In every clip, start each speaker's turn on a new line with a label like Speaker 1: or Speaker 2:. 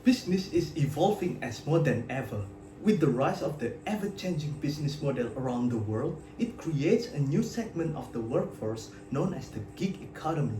Speaker 1: Business is evolving as more than ever. With the rise of the ever-changing business model around the world, it creates a new segment of the workforce known as the gig economy.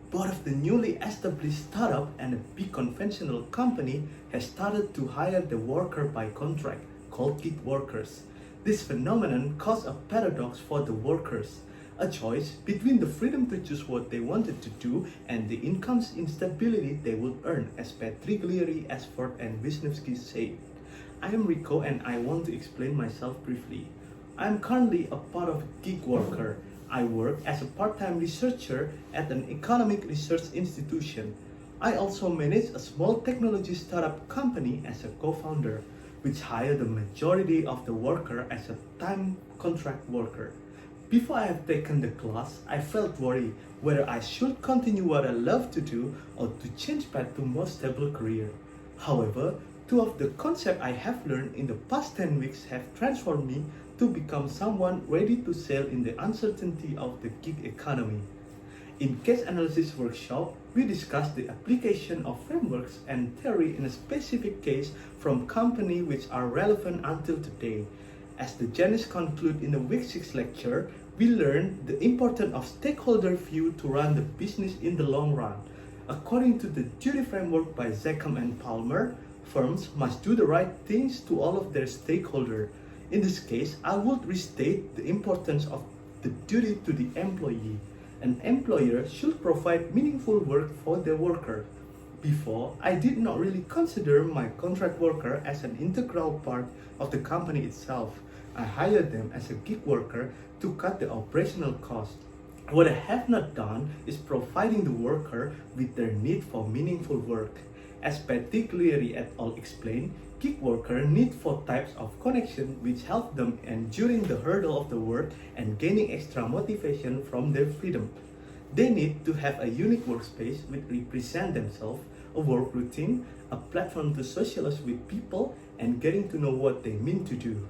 Speaker 1: Both of the newly established startup and a big conventional company has started to hire the worker by contract, called gig workers. This phenomenon caused a paradox for the workers, a choice between the freedom to choose what they wanted to do and the income's instability they would earn, as Patrick Ashford and Wisniewski said. I am Rikko and I want to explain myself briefly. I am currently a part of a gig worker. I work as a part-time researcher at an economic research institution. I also manage a small technology startup company as a co-founder, which hire the majority of the worker as a time contract worker. Before I have taken the class, I felt worried whether I should continue what I love to do or to change path to more stable career. However, two of the concepts I have learned in the past 10 weeks have transformed me to become someone ready to sail in the uncertainty of the gig economy. In case analysis workshop, we discussed the application of frameworks and theory in a specific case from companies which are relevant until today. As the Janice conclude in the week 6 lecture, we learned the importance of stakeholder view to run the business in the long run. According to the duty framework by Zackham and Palmer, firms must do the right things to all of their stakeholders. In this case, I would restate the importance of the duty to the employee. An employer should provide meaningful work for their worker. Before, I did not really consider my contract worker as an integral part of the company itself. I hired them as a gig worker to cut the operational cost. What I have not done is providing the worker with their need for meaningful work. As particularly et al. Explained, gig workers need 4 types of connection which help them enduring the hurdle of the work and gaining extra motivation from their freedom. They need to have a unique workspace which represents themselves, a work routine, a platform to socialize with people, and getting to know what they mean to do.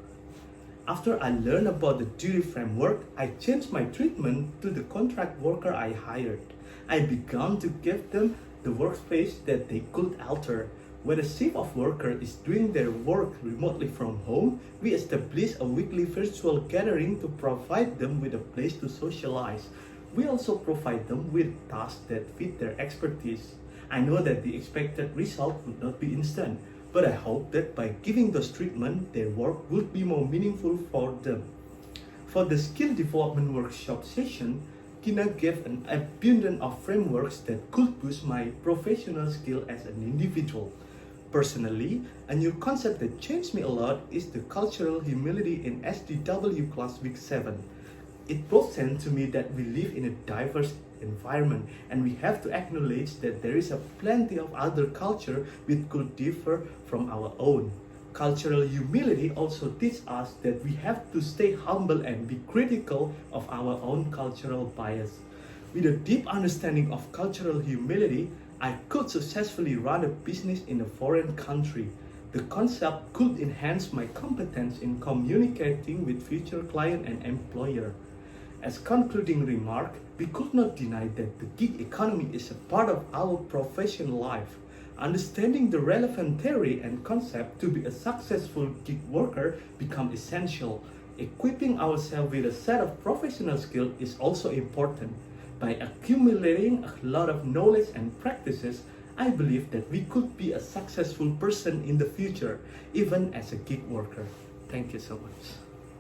Speaker 1: After I learned about the duty framework, I changed my treatment to the contract worker I hired. I began to give them the workspace that they could alter. When a shift of workers is doing their work remotely from home, we establish a weekly virtual gathering to provide them with a place to socialize. We also provide them with tasks that fit their expertise. I know that the expected result would not be instant, but I hope that by giving those treatment, their work would be more meaningful for them. For the skill development workshop session, Kina gave an abundance of frameworks that could boost my professional skill as an individual. Personally, a new concept that changed me a lot is the cultural humility in SDW class week 7. It brought sense to me that we live in a diverse environment and we have to acknowledge that there is a plenty of other culture which could differ from our own. Cultural humility also teaches us that we have to stay humble and be critical of our own cultural bias. With a deep understanding of cultural humility, I could successfully run a business in a foreign country. The concept could enhance my competence in communicating with future client and employer. As concluding remark, we could not deny that the gig economy is a part of our professional life. Understanding the relevant theory and concept to be a successful gig worker becomes essential. Equipping ourselves with a set of professional skills is also important. By accumulating a lot of knowledge and practices, I believe that we could be a successful person in the future, even as a gig worker. Thank you so much.